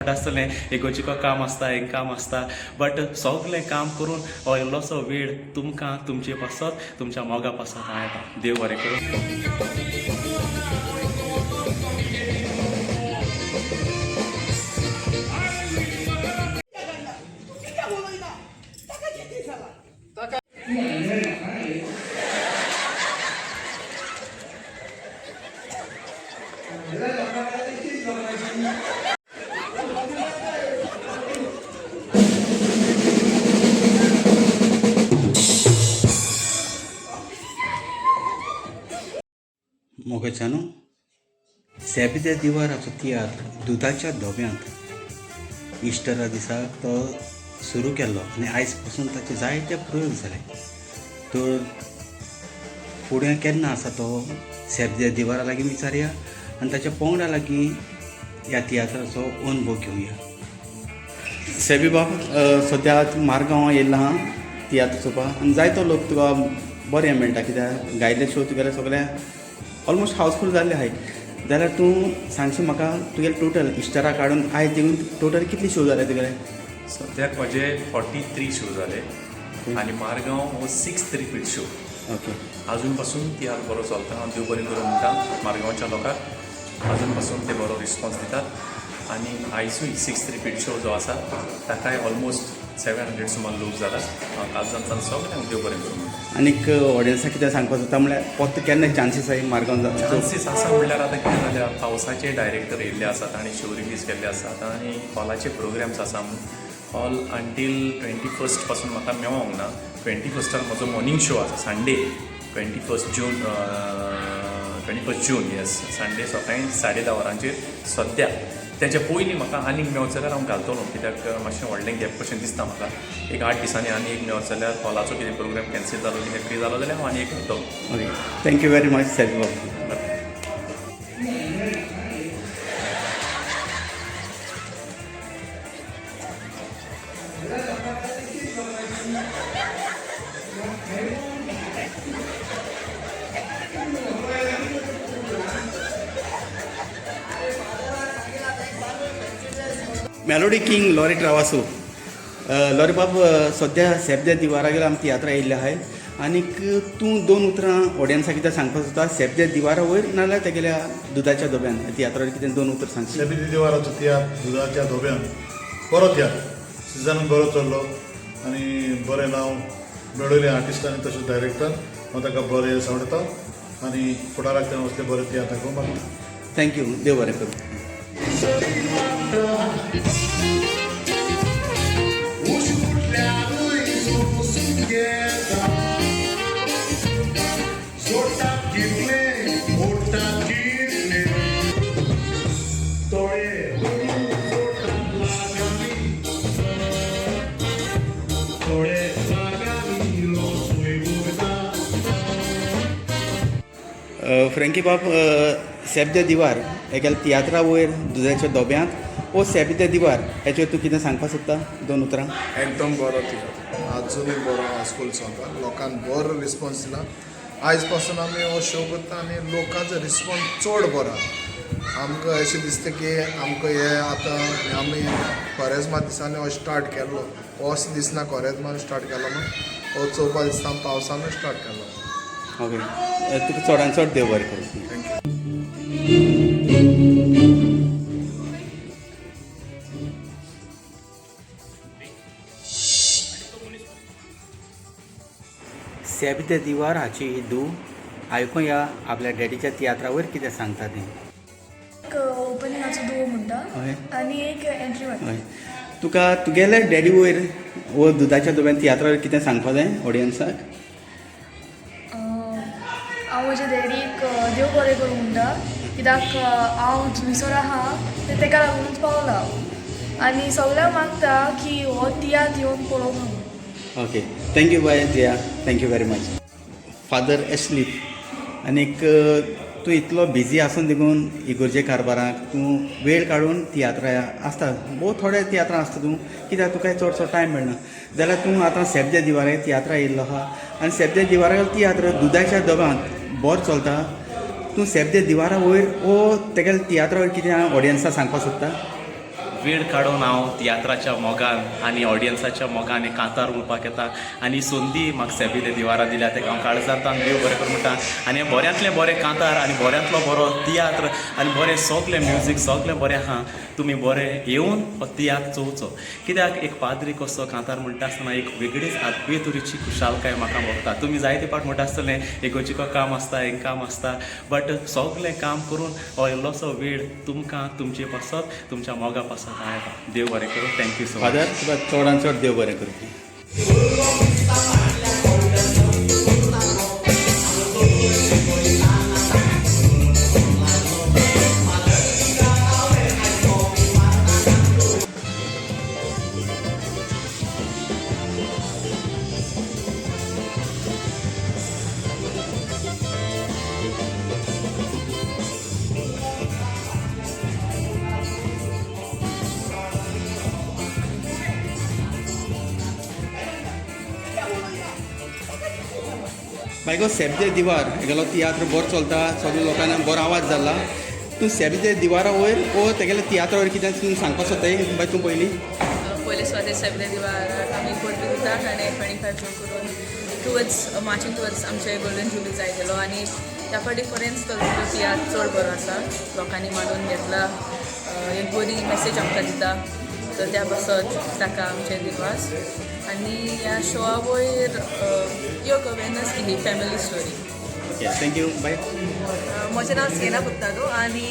आसतलें इगोर्जीको काम आसता एक काम आसता बट सगलें काम करून हो इल्लोसो वेळ तुमकां तुमचे पासत तुमच्या मोगा पासत हांव येता. देव बरें करूं. मोगच्यानो सेबिद्या दिवाराचो तियात्र दुदाच्या धोब्यांत इस्टरा दिसाक तो सुरू केल्लो आनी आयज पासून ताचे जायते प्रयोग जाले. तर फुडें केन्ना आसा तो सेबिद्या दिवारा लागीं विचारया आनी ताच्या पंगडा लागीं ह्या तियात्राचो अनुभव घेवया. सेबी बाब सद्या मारगांव येयला हा तियात्र चोवपाक आनी जायतो लोक तुका बरें मेळटा कित्याक गायल्ले शो तुगेले सगळे ऑलमोस्ट हावसफूल जाल्ले आहाय. जाल्यार तूं सांगशी म्हाका तुगेले टोटल इस्टरा काडून आयज दिवन टोटल कितले शो जाले तुगेले? सद्याक म्हजे 43 शो जाले आनी मारगांव हो 6th रिपीट शो. ओके. अजून पासून तियात्र बरो चलता. हांव देव बरें करूं म्हणटा मारगांवच्या लोकांक. अजून पासून ते बरो रिस्पॉन्स दितात आनी आयजूय 6th रिपीट शो जो आसा ताकाय ऑलमोस्ट 700 सुमार लोक जातात. हांव कालच्यान सगळ्यांक देव बरें करूं. आनीक ऑडियन्साक कितें सांगपाक जाता म्हळ्यार फक्त केन्ना चान्सीस आहाय मारगांव चान्सीस आसा म्हणल्यार आतां कितें जाल्यार पावसाचे डायरेक्टर येयल्ले आसात आनी शो रिलीज केल्ले आसात आनी हॉलाचे प्रोग्राम्स आसा. हॉल अंटील 21st पासून म्हाका मेळोंक ना. 21स्टाक म्हजो मॉर्निंग शो आसा संडे 21st जून येस संडे सकाळीं 10:30 वरांचेर. सद्या तेच्या पयलीं म्हाका आनीक मेळत जाल्यार हांव घालतलो कित्याक मातशें व्हडलें गॅप कशें दिसता म्हाका. एक 8 दिसांनी आनी एक मेळत जाल्यार हॉलाचो कितें प्रोग्राम कॅन्सील जालो कितें फ्री जालो जाल्यार हांव आनी एक घालतलो. Okay. Thank you very much Sebi bab. Melody king Lorry Travasso. Lorry bab सद्या सेबद्या दिवारा आमी तियात्रा येयल्ले आहाय आनीक तूं 2 उतरां ऑडियन्साक कितें सांगपाक सोदता सेबद्या दिवारा वयर नाजाल्यार तेगेल्या दुदाच्या धोब्यान तियात्रा कितें 2 उतर सांगशी? सेबिद्या दिवाराचो तियात्र दुदाच्या धोब्यान बरो तियात्र सिजन बरो चल्लो आनी बरें नांव मेळयलें आर्टिस्टांनी तशेंच डायरेक्टर. हांव ताका बरें सांगता आनी फुडाराक तें असलें बरें तियात्र करूंक मागता. थँक्यू. देव बरें करूं. फ्रँकी बाब सेबद्या दिवार हेगेल्या तियात्रा वयर दुदाच्या धोब्यांत ओ सेबद्या दिवार हेचेर तूं कितें सांगपाक सोदता 2 उतरां? एकदम बरो तियात्र आजुनूय बरो हावसफूल चलता. लोकांक बरो रिस्पॉन्स दिला. आयज पासून आमी हो शो करता आनी लोकांचो रिस्पॉन्स चड बरो. आमकां अशें दिसता की आमकां हे आतां आमी खोरेजमा दिसांनी हो स्टार्ट केल्लो. हो असो दिसना खोरेजमान स्टार्ट केलो म्हूण. हो चवपा दिसता पावसानूय स्टार्ट केल्लो. ओके. तुका चडान चड देव बरें करूं. थँक्यू. सेबद्या दिवार हाची धूव आयकुया आपल्या डॅडीच्या तियात्रा वयर कितें सांगता तें. एक ओपनिंगाचो दुवो म्हणटा हय. आनी एक एंट्री म्हणटा. हय. तुका तुगेल्या डॅडी वयर वो दुदाच्या धोब्यान तियात्रा वयर कितें सांगपा जाय ऑडियन्साक? हांव म्हज्या डॅडीक देव बरें करूं म्हणटा कित्याक हांव थंयसर आहा तें ताका लागूनच पावला हांव आनी सगळ्यांक मागता की हो तियात्र येवन पळोवंक म्हणून. ओके. थँक्यू बाय जया. Thank you very much. Father asleep. आनीक तूं इतलो बिजी आसून देखून इगोर्जे कारबाराक तूं वेळ काडून तियात्रा आसता भोव थोडे तियात्रां आसता तूं कित्याक तुका चडसो टायम मेळना जाल्यार तूं आतां सेबद्या दिवारे तियात्रा येयल्लो आहा आनी सेबद्या दिवारा तियात्र दुदाच्या धोब्यांत बरो चलता. तूं सेबद्या दिवारा वयर वो तेगेल्या तियात्रा वयर कितें ऑडियन्साक सांगपाक सोदता? वेळ काडून हांव तियात्राच्या मोगान आनी ऑडियन्साच्या मोगान हें कांतार म्हणपाक येता आनी संदी म्हाका सेबी दे दिवारा दिल्या तेका हांव काळजांतान देव बरें करूं म्हणटा आनी हें बऱ्यांतलें बरें कांतार आनी बऱ्यांतलो बरो तियात्र आनी बरें सगलें म्युजीक सगलें बरें आहा तुमी बरें येवन हो तियात्र चोवचो कित्याक एक पाद्री कसो कांतार म्हणटा आसतना एक वेगळीच आदवी तरेची खुशालकाय म्हाका भोगता तुमी जायते फावट म्हणटा आसतलें एकोचिको काम आसता एक काम आसता बट सगलें काम करून हो इल्लोसो वेळ तुमकां तुमचे पासत तुमच्या मोगा पासत येता देव बरें करूं थँक्यू सो मच फादर तुका चडान चड देव बरें करूं बायको सेबदे दिवार हेगेलो तियात्र बरो चलता सगळ्या लोकांना बरो आवाज जाला तूं सेबदे दिवारा वयर ओ तेगेल्या तियात्रा वयर कितें तूं सांगपाक सोदताय बाय तूं पयले स्वाती सेबले दिवाराक आमी पोरबी दितात आनी 25 जून करून टुवर्ड्स मार्चिंग टुवर्ड्स आमचे गोल्डन जुबली जाय गेलो आनी त्या डिफरन्स तो तियात्र चड बरो आसा लोकांनी मांडून घेतला एक बरी मॅसेज आमकां दिता तर त्या बसत ताका आमचे दिवस आनी ह्या शोआ वयर एक अवेरनस केली फॅमिली स्टोरी थँक्यू बाय म्हजें नांव सिएना पुत्तालो आनी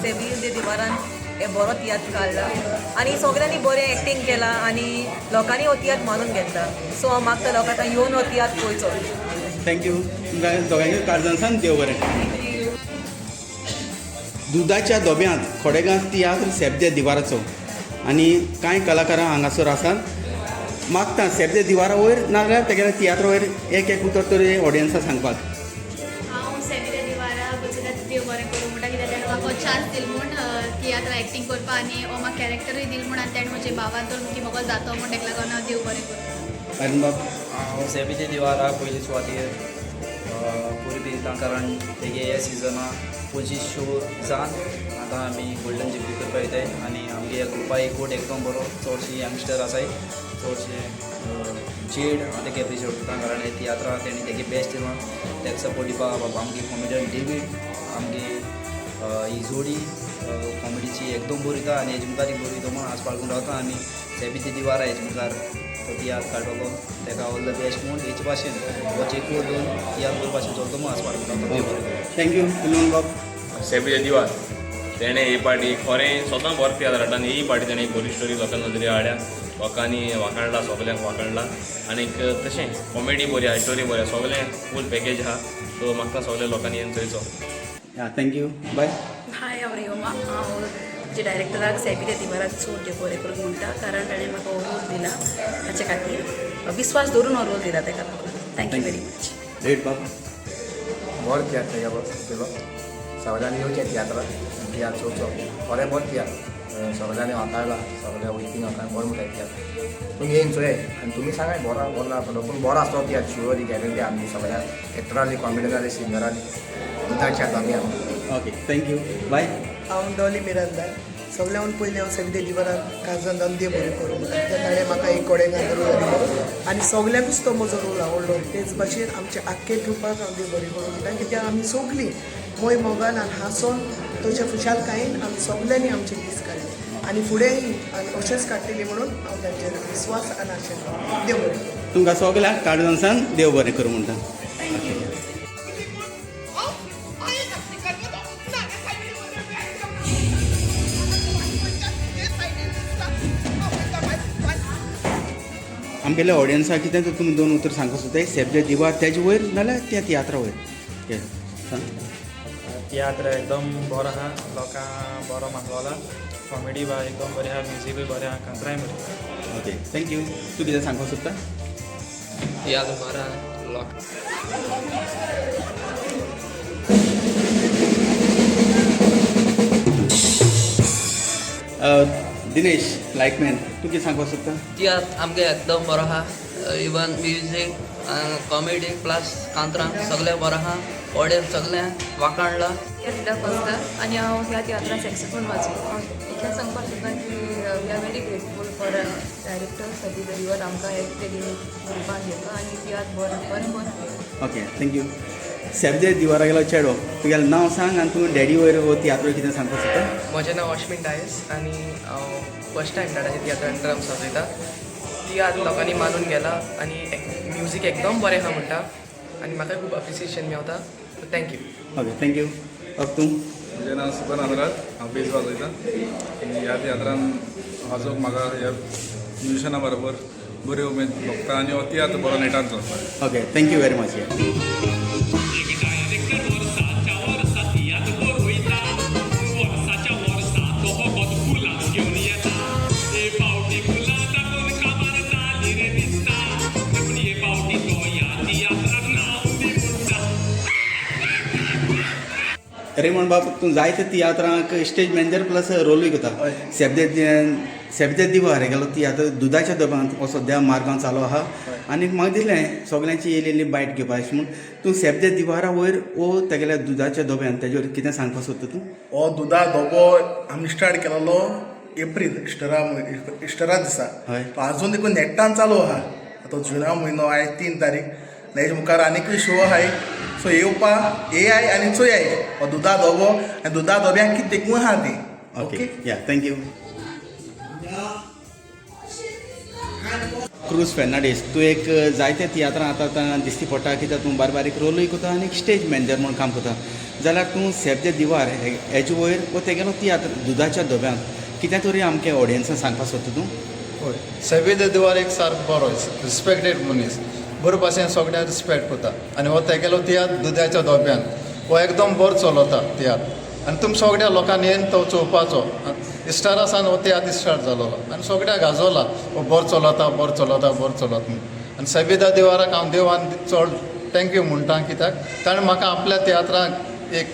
सेबी दे दिवारान हे बरो तियात्र काडला आनी सगळ्यांनी बरें एक्टींग केलां आनी लोकांनी हो तियात्र मानून घेतला सो हांव मागता लोकांक येवन हो तियात्र पळोवचो थँक्यू तुमकां दोगांयनी काळजांसान देव बरें दुदाच्या दोब्यांत खोडेगांव तियात्र सेबदे दिवाराचो आनी कांय कलाकारां हांगासर आसात मागता सेबदे दिवारा वयर नाजाल्यार तेगेल्या तियात्रा वयर एक उतर तरी ऑडियन्साक सांगपाक हांव सेबीदे दिवारा बसयता देव बरें करूं म्हणटा कित्याक ताणें म्हाका चान्स दिल म्हूण तियात्रा एक्टींग करपा आनी हो म्हाका कॅरेक्टरूय दिल म्हूण आनी ताणें म्हजे भावान तर की म्हाका जातो म्हूण ताका लागून हांव देव बरें करूं आनी बाब हांव सेबीदे दिवारा पयली सुवातेर पोरबी दिता कारण तेगे हे सिजना 25 शो जावन आतां आमी गोल्डन जुबली करपा येताय आनी आमगे ग्रुपा एकूट एकदम बरो चडशी यंगस्टर आसाय चडशे चेड हांव तेका एप्रिशिएट करता कारण हे तियात्रा तेणी तेगे बेस्ट दिला तेका सपोर्ट दिवपा आमगे कॉमेडियन डेवीड आमगे ही जोडी कॉमेडीची एकदम बरी दिता आनी हेजे मुखार बरी दिता म्हूण आस पाळून रावता आनी सेबीदे दिवारा हेजे मुखार तो तियात्र काडटलो तेका ऑल द बेस्ट म्हूण हेचे भाशेन हो चेकूर दोन तियात्र बरे भाशेन चलता म्हूण आस पाळून रावता थँक्यू उलोवन बाब सेबीदे दिवार तेणें ही पार्टी खरें स्वता बरो तियात्र हाडटा आनी ही पार्टी तेणें बरी स्टोरी लोकांक नदरे हाडल्या लोकांनी वाखाणला सगल्यांक वाखाणला आनीक तशें कॉमेडी बरी आहा स्टोरी बरी आहा सगलें फूल पॅकेज आहा सो म्हाका सगल्या लोकांनी येवन चोयचो थँक्यू बाय हाय हांव हांव जे डायरेक्टराक सेबीदे दिवाराक चड देव बरें करूं म्हणटा कारण ताणें म्हाका हो रोल दिला ताचे खातीर विस्वास दवरून हो रोल दिला ताका लागून थँक्यू व्हेरी मच रेट बाब बरो तियात्र ह्या केलो सगळ्यांनी येवचें तियात्राक तियात्र चोवचो बरें बरें तियात्र सगळ्यांनी वाखाळला सगळ्या वैतीन वाखाण बरो म्हणटा तियात्र तुमी येवन चोय आनी तुमी सांगाय बरो बरो नासलो पूण बरो आसलो तियात्र शुअर ही गॅरंटी आमची सगळ्या एक्टरांनी कॉमेडियनांनी सिंगरांनी दुदाच्या दोगांनी ओके थँक्यू बाय हांव डॉली मिरांदार सगळ्यान पयलीं हांव सेबीदे दिवाराक काळजांत देव बरें करूं म्हणटा कित्याक ताणें म्हाका एक कोडेगांत रोल दिलो आनी सगल्यांकूच तो म्हजो रोल आवडलो तेच भाशेन आमच्या आख्खे ट्रुपाक हांव देव बरें करूं म्हणटा कित्याक आमी सगलीं मोय मोगान आनी हांसोन तुज्या खुशालकायेन आमी सगल्यांनी आमचे दीस काडले आनी फुडेंय अशेंच काडटली म्हणून हांव तांचेर विस्वास आनी आशेन देव बरें करूं तुमकां सगल्याक काळजांसान देव बरें करूं म्हणटा आमगेल्या ऑडियन्साक कितें तर तुमी दोन उतर सांगूंक सोदताय सेबदे दिवार तेजे वयर नाल्यार त्या तियात्रा वयर तियात्र एकदम बरो आहा लोकांक बरो मानवला कॉमेडी बा एकदम बरी आहा म्युजीकूय बरें आहा कांतराय बरी ओके थँक्यू तूं कितें सांगूंक सोदता तियात्र बरो आहा लोक दिनेश लायकमॅन तूं कितें सांगपाक सोदता तियात्र आमगे एकदम बरो आहा इवन म्युजीक कॉमेडी प्लस कांतरां सगळें बरो आहा ऑडियन्स सगळें वाखाणला कित्याक आनी हांव ह्या तियात्रान सक्सेसफूल वाचून तें सांगपाक सोदता की we are very grateful for director Satish देवीवर आमकां एक तेगे ग्रुपान घेतलो आनी तियात्र बरें बरें ओके थँक्यू सेबदे दिवारा गेलो चेडो तुगेलें नांव सांग आनी तूं डॅडी वयर हो तियात्र कितें सांगपाक सोदता म्हजें नांव अश्विन डायस आनी हांव फर्स्ट टायम स्टार्टाचें तियात्रान ड्रम्स वाजयता तियात्र लोकांनी मानून गेला आनी म्युजीक एकदम बरें आहा म्हणटा आनी म्हाका खूब appreciation Mewat so thank you okay thank you अब तूं म्हजें नांव सुपन आदराज हांव बेज वाजयतां आनी ह्या तियात्रान वाजोवंक म्हाका ह्या म्युजिशना बरोबर बरी उमेद भोगता आनी हो तियात्र बरो नेटान चलता ओके थँक्यू वेरी मच रेमण बाब तूं जायते तियात्रांक स्टेज मॅनेजर प्लस रोलूय करता सेबदे दिवार गेलो तियात्र दुदाच्या दबांत हो सद्या मार्गांव चालू आहा आनी म्हाका दिसलें सगल्यांची इल्ली बायट घेवपा अशें म्हूण तूं सेबदे दिवारा वयर वो तेगेल्या दुदाच्या दोब्यान तेजेर कितें सांगपाक सोदता तूं हो दुदा धोबो आमी स्टार्ट केलोलो एप्रील इस्टरा दिसा तो आजून देखून नेटान चालू आहा तो जुना म्हयनो आयज 3 तारीख हेजे मुखार आनीकूय शो आहाय सो येवपा आय आनी चोयाय हो दुदा धोबो आनी दुदा धोब्यांक कितें देखून आहा ती ओके या थँक्यू क्रूज फेर्नांडीस तूं एक जायते तियात्रां आतां दिश्टी पडटा कित्याक तूं बारीक रोलूय करता आनी स्टेज मॅनेजर म्हूण काम करता जाल्यार तूं सेबदे दिवार हेजे वयर वो तेगेलो तियात्र दुदाच्या धोब्यांत कितें तरी आमच्या ऑडियन्साक सांगपाक सोदता तूं हय सेबदे दिवार एक सारको बरो रिस्पेक्टेड मनीस बरे भाशेन सगळ्यांक रिस्पेक्ट करता आनी हो तेगेलो तियात्र दुदाच्या धोब्यान हो एकदम बरो चलता तियात्र आनी तुमी सगळ्या लोकांनी येवन तो चोवपाचो इस्टारा सावन हो तियात्र स्टार्ट जालो आनी सगळ्याक गाजोला हो बरो चलता बरो चलता बरो चलत म्हणून आनी सेबदे दिवाराक हांव देवान चड थँक्यू म्हणटा कित्याक ताणें म्हाका आपल्या तियात्राक एक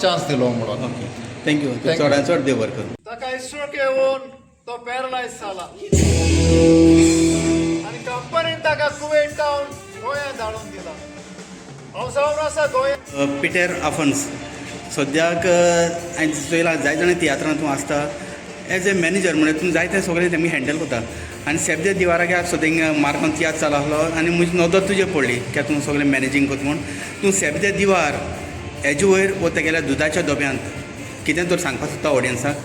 चान्स दिलो म्हणून ओके थँक्यू चडान चड देव बरें करूं ताका स्ट्रोक येवन तो पॅरलायज जाला आनी कंपनीन ताका कुवेट टावन गोंयांत धाडून दिला हांव सावन आसा गोंयांत पिटर आफन्स सद्याक हांवें चोयलां जाय जाणां तियात्रांत तूं आसता एज ए मॅनेजर म्हणल्यार तूं जायते सगळें तेमी हँडल करता आनी सेबदे दिवाराक सद्या मार्गांव तियात्र चालू आसलो आनी म्हजी नदर तुजे पडली कित्याक तूं सगळें मॅनेजींग करता म्हूण तूं सेबदे दिवार हेजे वयर वो तेगेल्या दुदाच्या डोब्यांत कितें तर सांगपाक सोदता ऑडियन्साक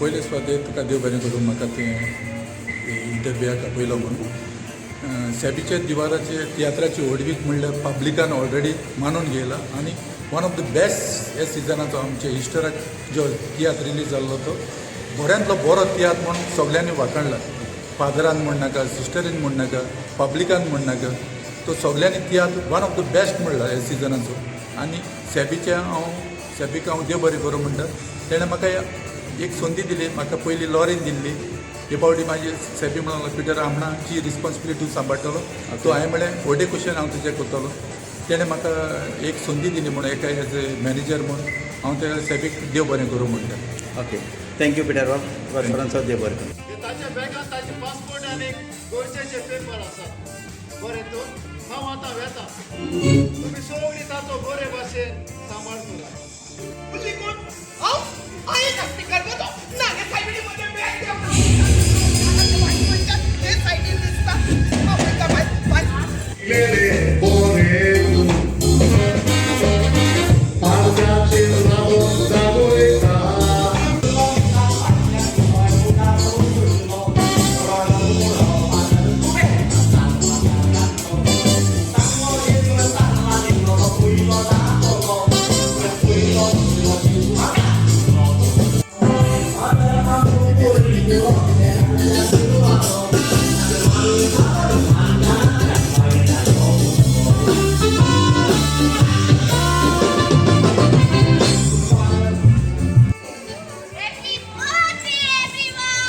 पयले सुवातेर तुका देव बरें करूं म्हाका तें इंटरव्यूक आपयलो म्हणून सेबीच्या दिवाराचे तियात्राची ओडवीक म्हणल्यार पब्लिकान ऑलरेडी मानून घेयला आनी वन ऑफ द बेस्ट ह्या सिजनाचो आमच्या इस्टराक जो तियात्र रिलीज जाल्लो तो बऱ्यांतलो बरो तियात्र म्हणून सगळ्यांनी वाखणला फादरान म्हण नाका सिस्टरीन म्हण नाका पब्लिकान म्हण नाका तो सगळ्यांनी tiatr one of the best म्हणला ह्या सिजनाचो आनी सेबीक हांव देव बरें करूं म्हणटा तेणें म्हाका एक संदी दिली म्हाका पयली लॉरीन दिल्ली हे फावटी म्हाजी सेबी म्हणून पिटर आमणाची रिस्पॉन्सिबिलिटी तूं सांबाळटलो तो हांवें म्हळें व्हडे क्वेश्चन हांव तुजें करतलो तेणें म्हाका एक संदी दिली म्हणून एका एज ए मॅनेजर म्हणून हांव त्या सेबीक देव बरें करूं म्हणटा ओके थँक्यू पिटर बाब चडान देव बरें करूं ताच्या बॅगांत ताचे पासपोर्ट आनी गोंयचे पेपर आसात बरें तर हांव आतां वेता तुमी सगळीं ताचो बरे भाशेन सांबाळ करा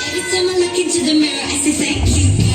Every time I look into the mirror, I say thank you.